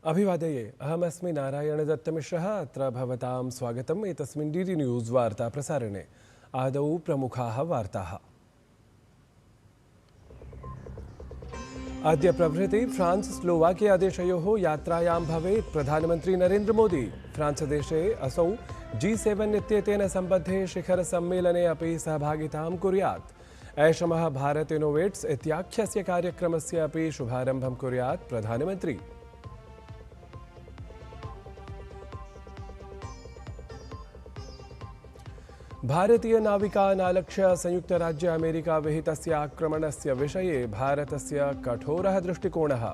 अभिवादये अहमस्मि नारायणदत्तमिश्रः। अत्र भवतां स्वागतम् एतस्मिन् डीडी न्यूज़ वार्ताप्रसारणे। आदौ प्रमुखाः वार्ताः। अद्य प्रभृति फ्रांस स्लोवाकिया देशयोः यात्रायां भवेत् प्रधानमन्त्री नरेन्द्र मोदी। फ्रांस देशे असौ G7 इत्येतेन सम्बद्धे शिखरसम्मेलने अपि सहभागितां कुर्यात्। ऐषमः भारत इनोवेट्स् इत्याख्यस्य कार्यक्रमस्य अपि शुभारम्भं कुर्यात् प्रधानमन्त्री। भारतीय नाविकानालक्ष्य संयुक्तराज्य अमेरिका विहितस्य आक्रमणस्य विषये भारतस्य कठोरः दृष्टिकोणः।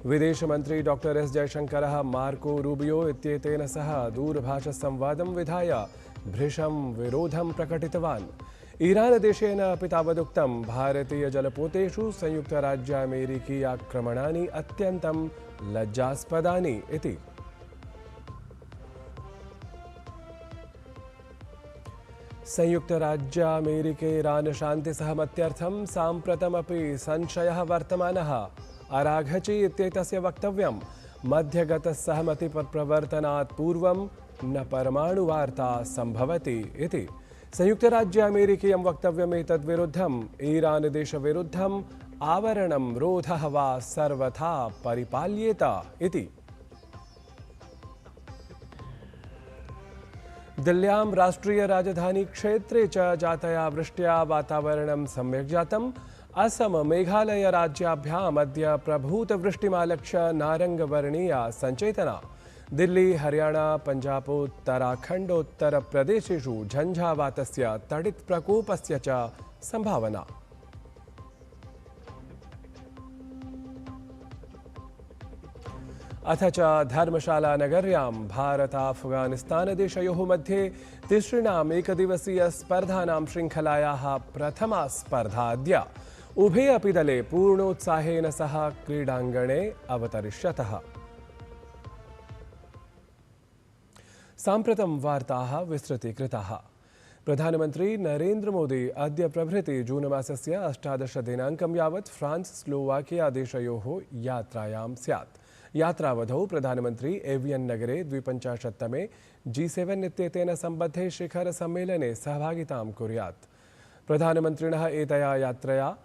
विदेशमन्त्री डॉ एस जयशंकरः मार्को रूबियो इत्येतेन सह दूरभाषसंवादं विधाय भृशं विरोधं प्रकटितवान्। ईरानदेशेन अपि तावदुक्तं भारतीयजलपोतेषु संयुक्तराज्य अमेरिकी आक्रमणानि अत्यन्तं लज्जास्पदानि इति। संयुक्तराज्य अमेरिके ईरान शान्तिसहमत्यर्थं साम्प्रतमपि संशयः वर्तमानः। अराघची इत्येतस्य वक्तव्यं मध्यगतसहमतिप्रवर्तनात् पूर्वं न परमाणुवार्ता सम्भवति इति। संयुक्तराज्य अमेरिकीयं वक्तव्यमेतद्विरुद्धम् ईरानदेशविरुद्धम् आवरणं रोधः वा सर्वथा परिपाल्येत इति। दिल्ल्यां राष्ट्रीय राजधानी क्षेत्रे च जातया वृष्ट्या वातावरणं सम्यक् जातम्। असम मेघालय राज्याभ्याम् अद्य प्रभूतवृष्टिमालक्ष्य नारङ्गवर्णीया सञ्चेतना। दिल्ली हरियाणा पञ्जाबोत्तराखण्डोत्तरप्रदेशेषु झञ्झावातस्य तडित्प्रकोपस्य च सम्भावना। अथ च धर्मशालानगर्यां भारत-अफगानिस्तानदेशयोः मध्ये तिसृणाम् एकदिवसीयस्पर्धानां शृङ्खलायाः प्रथमा स्पर्धा अद्य। उभे अपि दले पूर्णोत्साहेन सह क्रीडाङ्गणे अवतरिष्यतः। साम्प्रतं वार्ताः विस्तृतीकृताः। प्रधानमन्त्री नरेन्द्र मोदी अद्य प्रभृति जून मासस्य 18 दिनाङ्कं यावत् फ्रांस स्लोवाकिया देशयोः यात्रायां स्यात्। यात्रावधौ प्रधानमन्त्री एवियन् नगरे 52तमे G7 इत्येतेन सम्बद्धे शिखरसम्मेलने सहभागितां कुर्यात्। प्रधानमन्त्रिणः एतया यात्रया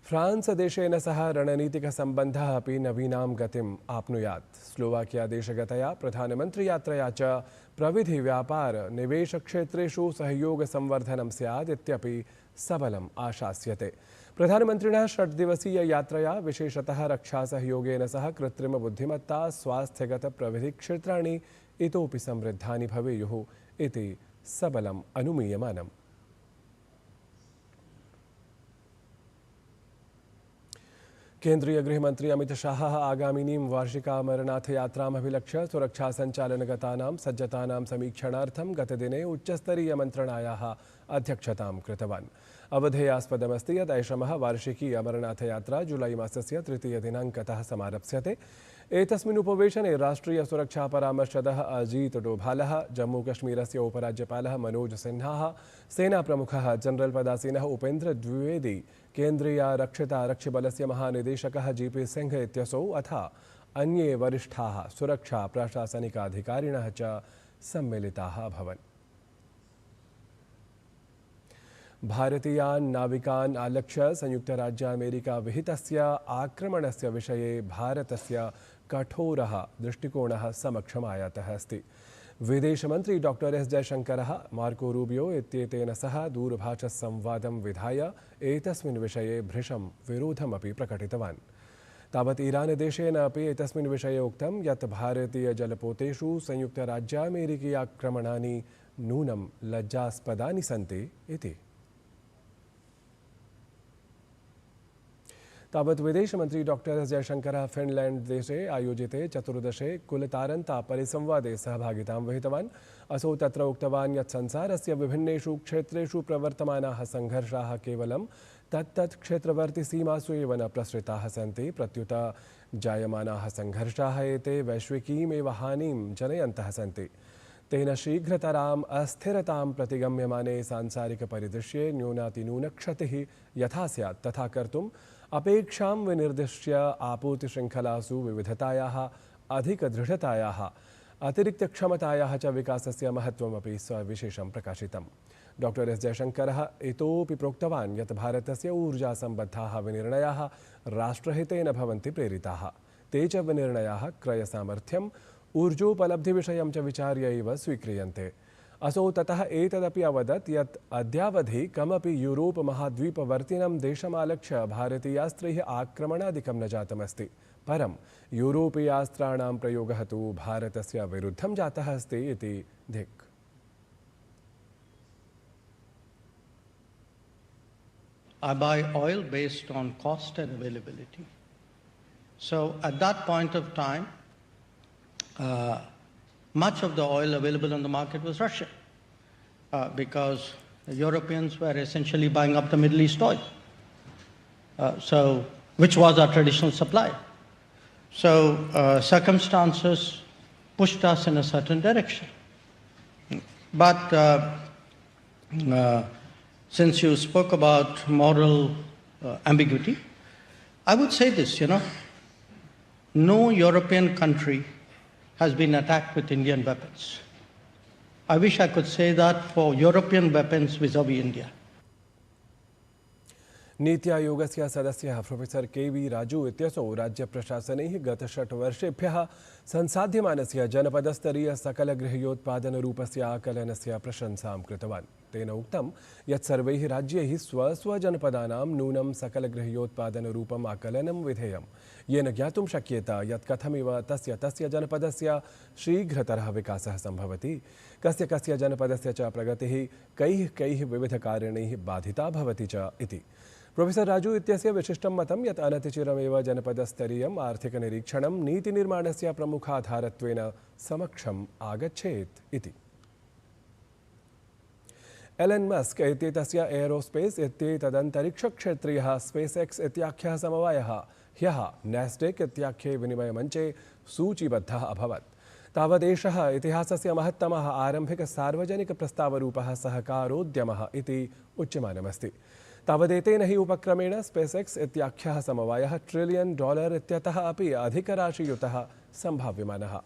फ्रांस देशेन सह रणनीतिकसम्बन्धः अपि नवीनां गतिम् आप्नुयात्। स्लोवाकिया देशगतया प्रधानमन्त्रियात्रया च प्रविधि व्यापार निवेशक्षेत्रेषु सहयोगसंवर्धनं स्यात् इत्यपि सबलम् आशास्यते। प्रधानमन्त्रिणः 6 दिवसीय यात्रया विशेषतः रक्षासहयोगेन सह कृत्रिमबुद्धिमत्ता स्वास्थ्यगतप्रविधिक्षेत्राणि इतोपि समृद्धानि भवेयुः इति सबलम् अनुमीयमानम्। केन्द्रीय गृहमन्त्री अमित शाहः आगामिनीं वार्षिकामरनाथयात्रामभिलक्ष्य सुरक्षासञ्चालनगतानां सज्जतानां समीक्षणार्थं गतदिने उच्चस्तरीयमन्त्रणायाः अध्यक्षतां कृतवान्। अवधेयास्पदमस्ति यत् ऐषमः वार्षिकी अमरनाथयात्रा जुलै मासस्य 3 दिनाङ्कतः समारप्स्यते। एतस्मिन् उपवेशने राष्ट्रियसुरक्षापरामर्शदः अजीत डोभालः, जम्मूकश्मीरस्य उपराज्यपालः मनोज सिन्हा, सेनाप्रमुखः जनरल् पदासीनः उपेन्द्र द्विवेदी, केन्द्रीयारक्षितारक्षिबलस्य महानिदेशकः GP सिंह इत्यसौ अथ अन्ये वरिष्ठाः सुरक्षा प्रशासनिकाधिकारिणः च सम्मिलिताः अभवन्। भारतीयान् नाविकान् आलक्ष्य संयुक्तराज्यामेरिका विहितस्य आक्रमणस्य विषये भारतस्य कठोरः दृष्टिकोणः समक्षमायातः अस्ति। विदेशमन्त्री डॉ एस जयशंकरः मार्को रूबियो इत्येतेन सह दूरभाषसंवादं विधाय एतस्मिन् विषये भृशं विरोधमपि प्रकटितवान्। तावत् ईरानदेशेन अपि एतस्मिन् विषये उक्तं यत् भारतीयजलपोतेषु संयुक्तराज्यामेरिकी आक्रमणानि नूनं लज्जास्पदानि सन्ति इति। तावत् विदेशमन्त्री डॉ एस जयशंकरः फिनलैंड देशे आयोजिते 14 कुलतारन्ता परिसंवादे सहभागितां वहितवान्। असौ तत्र उक्तवान् यत् संसारस्य विभिन्नेषु क्षेत्रेषु प्रवर्तमानाः संघर्षाः केवलं तत्तत् क्षेत्रवर्ति सीमासु एव न प्रसृताः सन्ति, प्रत्युत जायमानाः संघर्षाः एते वैश्विकीमेव हानिं जनयन्तः सन्ति। तेन शीघ्रतराम् अस्थिरतां प्रतिगम्यमाने सांसारिकपरिदृश्ये न्यूनातिन्यूनक्षतिः यथा स्यात् तथा कर्तुम् अपेक्षां विनिर्दिश्य आपूर्तिशृङ्खलासु विविधतायाः अधिकदृढतायाः अतिरिक्तक्षमतायाः च विकासस्य महत्त्वमपि सविशेषं प्रकाशितम्। डॉक्टर एस जयशंकरः इतोपि प्रोक्तवान् यत् भारतस्य ऊर्जासम्बद्धाः विनिर्णयाः राष्ट्रहितेन भवन्ति प्रेरिताः। ते च विनिर्णयाः क्रयसामर्थ्यम् ऊर्जोपलब्धिविषयं च विचार्य एव स्वीक्रियन्ते। असौ ततः एतदपि अवदत् यत् अद्यावधि कमपि यूरोप महाद्वीपवर्तिनं देशमालक्ष्य भारतीयास्त्रैः आक्रमणादिकं न जातमस्ति। परं यूरोपीयास्त्राणां प्रयोगः तु भारतस्य विरुद्धं जातः अस्ति इति धिक्। I buy oil based on cost and availability. So at that point of time, much of the oil available on the market was Russian because the Europeans were essentially buying up the Middle East oil, which was our traditional supply. So circumstances pushed us in a certain direction. But since you spoke about moral ambiguity, I would say this, no European country has been attacked with Indian weapons. I wish I could say that for European weapons vis-à-vis India. नीति आयोगस्य सदस्यः professor KV. Raju इत्यसौ राज्यप्रशासनैः गत 6 वर्षेभ्यः संसाध्यमानस्य जनपदस्तरीय सकलगृहोत्पादनरूपस्य आकलनस्य प्रशंसां कृतवान्। तेन उक्तं यत् सर्वैः राज्यैः स्वस्वजनपदानां नूनं सकलगृहोत्पादनरूपम् आकलनं विधेयं, येन ज्ञातुं शक्येत यत् कथमिव तस्य जनपदस्य शीघ्रतरः विकासः सम्भवति, कस्य जनपदस्य च प्रगतिः कैः विविधकारणैः बाधिता भवति च इति। प्रोफेसर राजू इत्यस्य विशिष्टं मतं यत् अनतिचिरमेव जनपदस्तरीयम् आर्थिकनिरीक्षणं नीतिनिर्माणस्य प्रमुखाधारत्वेन समक्षम् आगच्छेत् इति। एलन मस्क इत्येतस्य एरोस्पेस इत्येतदन्तरिक्षक्षेत्रीयः स्पेस एक्स इत्याख्यः समवायः ह्यः नैस्डेक इत्याख्ये विनिमयमञ्चे सूचीबद्धः अभवत्। तावदेषः इतिहासस्य महत्तमः आरम्भिकसार्वजनिकप्रस्तावरूपः सहकारोद्यमः इति उच्यमानमस्ति। तावदेतेन हि उपक्रमेण स्पेस एक्स इत्याख्यः समवायः $1 ट्रिलियन इत्यतः अपि अधिकराशियुतः सम्भाव्यमानः।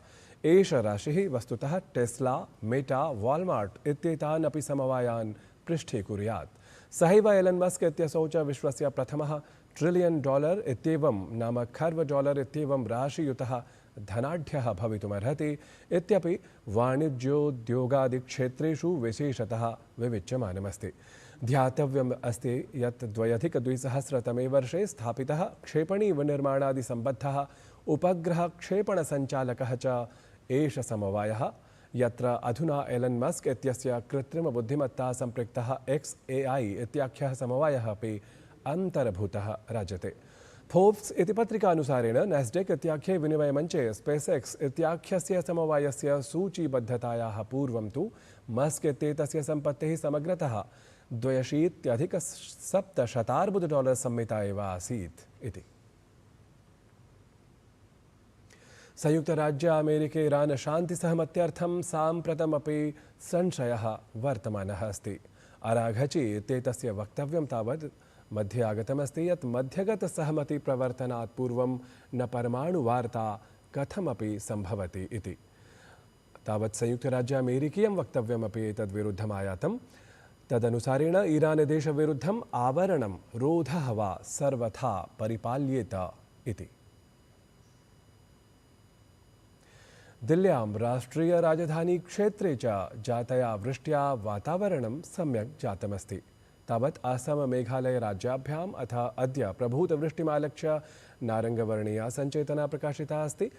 एष राशिः वस्तुतः टेस्ला, मेटा, वालमार्ट इत्येतान् अपि समवायान् पृष्ठीकुर्यात्। सहैव एलन मस्क इत्यसौ च विश्वस्य प्रथमः $1 ट्रिलियन इत्येवं नाम $खर्व इत्येवं राशियुतः धनाढ्यः भवितुमर्हति इत्यपि वाणिज्योद्योगादिक्षेत्रेषु विशेषतः विविच्यमानमस्ति। ध्यातव्यम् अस्ति यत् 2002 वर्षे स्थापितः क्षेपणीविनिर्माणादिसम्बद्धः उपग्रहक्षेपणसञ्चालकः च एष समवायः, यत्र अधुना एलन मस्क इत्यस्य कृत्रिमबुद्धिमत्ता सम्पृक्तः XAI इत्याख्यः समवायः अपि अन्तर्भूतः राजते। फोर्ब्स इति पत्रिकानुसारेण नैस्डेक इत्याख्ये विनिमयमञ्चे स्पेस एक्स इत्याख्यस्य समवायस्य सूचीबद्धतायाः पूर्वं तु मस्क इत्येतस्य सम्पत्तिः समग्रतः $2,87 अर्बुद सम्मिता एव आसीत् इति। संयुक्तराज्य अमेरिके इरान शान्तिसहमत्यर्थं साम्प्रतमपि संशयः वर्तमानः अस्ति। अराघची इत्येतस्य वक्तव्यं तावत् मध्ये आगतमस्ति यत् मध्यगतसहमतिप्रवर्तनात् पूर्वं न परमाणुवार्ता कथमपि सम्भवति इति। तावत् संयुक्तराज्य अमेरिकीयं वक्तव्यमपि एतद्विरुद्धमायातम्। तदनुसारेण ईरानदेशविरुद्धम् आवरणं रोधः वा सर्वथा परिपाल्येत इति। दिल्ल्यां राष्ट्रियराजधानीक्षेत्रे च जातया वृष्ट्या वातावरणं सम्यक् जातमस्ति। तावत् असम मेघालय राज्याभ्याम् अथ अद्य प्रभूतवृष्टिमालक्ष्य नारङ्गवर्णीया सञ्चेतना प्रकाशिता अस्ति।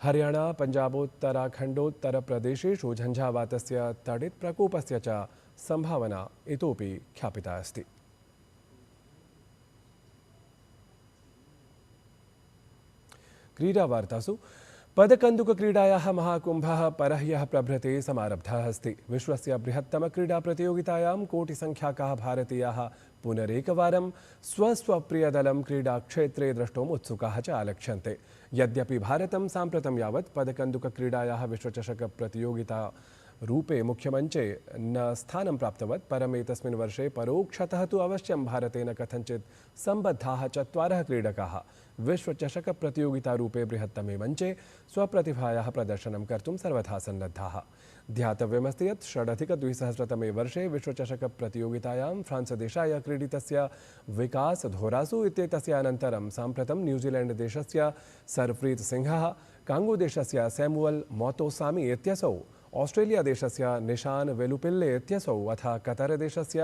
हरियाणा, पञ्जाबोत्तराखण्डोत्तरप्रदेशेषु झञ्झावातस्य तडित् प्रकोपस्य च संभावना इतोपि ख्यापिता अस्ति। क्रीडावार्तासु पदकन्दुकक्रीडायाः महाकुम्भः परह्यः प्रभृते समारब्धः अस्ति। विश्वस्य बृहत्तमक्रीडाप्रतियोगितायां कोटिसङ्ख्याकाः भारतीयाः पुनरेकवारं स्वप्रियदलं क्रीडाक्षेत्रे द्रष्टुम् उत्सुकाः च आलक्ष्यन्ते। यद्यपि भारतं साम्प्रतं यावत् पदकन्दुकक्रीडायाः विश्वचषकप्रतियोगिता रूपे मुख्यमञ्चे न स्थानं प्राप्तवत्, परम् एतस्मिन् वर्षे परोक्षतः तु अवश्यं भारतेन कथञ्चित् सम्बद्धाः 4 क्रीडकाः विश्वचषकप्रतियोगितारूपे बृहत्तमे मञ्चे स्वप्रतिभायाः प्रदर्शनं कर्तुं सर्वथा सन्नद्धाः। ध्यातव्यमस्ति यत् 2006-2000तमे वर्षे विश्वचषकप्रतियोगितायां फ्रान्सदेशाय क्रीडितस्य विकास धोरासु इत्येतस्य अनन्तरं साम्प्रतं न्यूजीलैण्डदेशस्य सरप्रीत सिंहः, काङ्गोदेशस्य सैमुअल मोतोसामी इत्यसौ, ऑस्ट्रेलियादेशस्य निशान वेलुपिल्ले इत्यसौ अथ कतरदेशस्य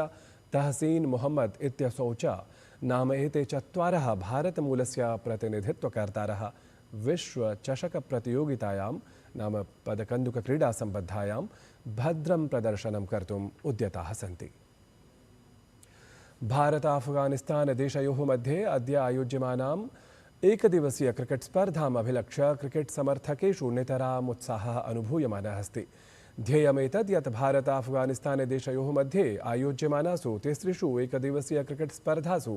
तहसीन मोहम्मद इत्यसौ च नाम एते 4 भारतमूलस्य प्रतिनिधित्वकर्तारः विश्वचषकप्रतियोगितायां नाम पदकन्दुकक्रीडासम्बद्धायां भद्रं प्रदर्शनं कर्तुम् उद्यताः सन्ति। भारत-अफगानिस्तान-देशयोः मध्ये अद्य आयोज्यमानाम् एकदिवसीय क्रिकेट स्पर्धाम् अभिलक्ष्य क्रिकेट समर्थकेषु नितराम् उत्साहः अनुभूयमानः अस्ति। ध्येयमेतद् यत् भारत-अफगानिस्तान-देशयोः मध्ये आयोज्यमानासु 3 एकदिवसीय क्रिकेट स्पर्धासु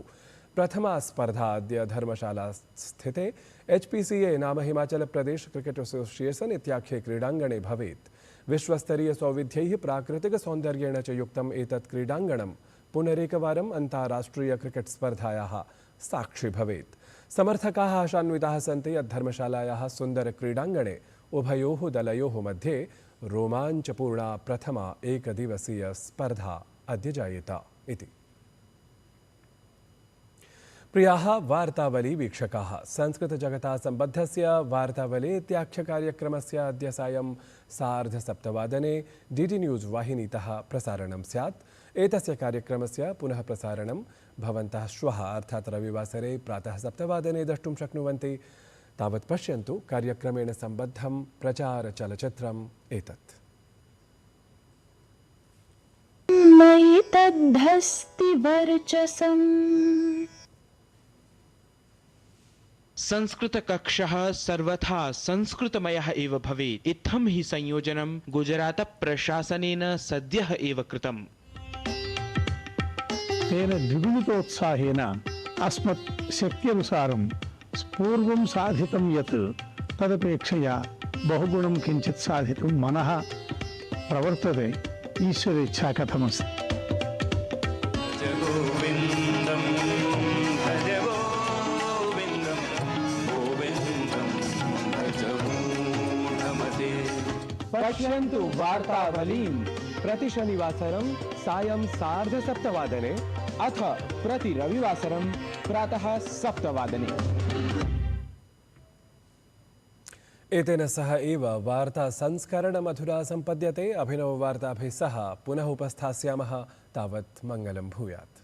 प्रथमा स्पर्धा अद्य धर्मशाला स्थिते HPCA नाम हिमाचल प्रदेश क्रिकेट एसोसिएशन इत्याख्ये क्रीडाङ्गणे भवेत्। विश्वस्तरीय सौविध्यैः प्राकृतिक सौन्दर्येण च युक्तम् एतत् क्रीडाङ्गणं पुनरेकवारम् अन्ताराष्ट्रिय क्रिकेट स्पर्धायाः साक्षी भवेत्। समर्थकाः आशान्विताः सन्ति यत् धर्मशालायाः सुन्दर क्रीडाङ्गणे उभयोः दलयोः मध्ये रोमाञ्चपूर्णा प्रथमा एकदिवसीय स्पर्धा अद्य जायेत इति। प्रियाः वार्तावली वीक्षकाः, संस्कृतजगता सम्बद्धस्य वार्तावली इत्याख्यकार्यक्रमस्य अद्य सायं 7:30 DD न्यूज़ वाहिनीतः प्रसारणं स्यात्। एतस्य कार्यक्रमस्य पुनः प्रसारणं भवन्तः श्वः अर्थात् रविवासरे प्रातः 7 द्रष्टुं शक्नुवन्ति। तावत् पश्यन्तु कार्यक्रमेण सम्बद्धं प्रचारचलचित्रम् एतत्। मयि तद्धस्ति वर्चसम्। संस्कृतकक्षः सर्वथा संस्कृतमयः एव भवेत्। इत्थं हि संयोजनं गुजरात प्रशासनेन सद्यः एव कृतम्। तेन द्विगुणितोत्साहेन अस्मत् शक्त्यनुसारं पूर्वं साधितं यत् तदपेक्षया बहुगुणं किञ्चित् साधितुं मनः प्रवर्तते। ईश्वरेच्छा कथमस्ति। पश्यन्तु वार्तावलीं प्रतिशनिवासरं सायं 7:30 अथ प्रति रविवासरं प्रातः 7 एतेन सह एव वार्ता संस्करणमधुरा सम्पद्यते। अभिनववार्ताभिः सह पुनः उपस्थास्यामः। तावत् मङ्गलं भूयात्।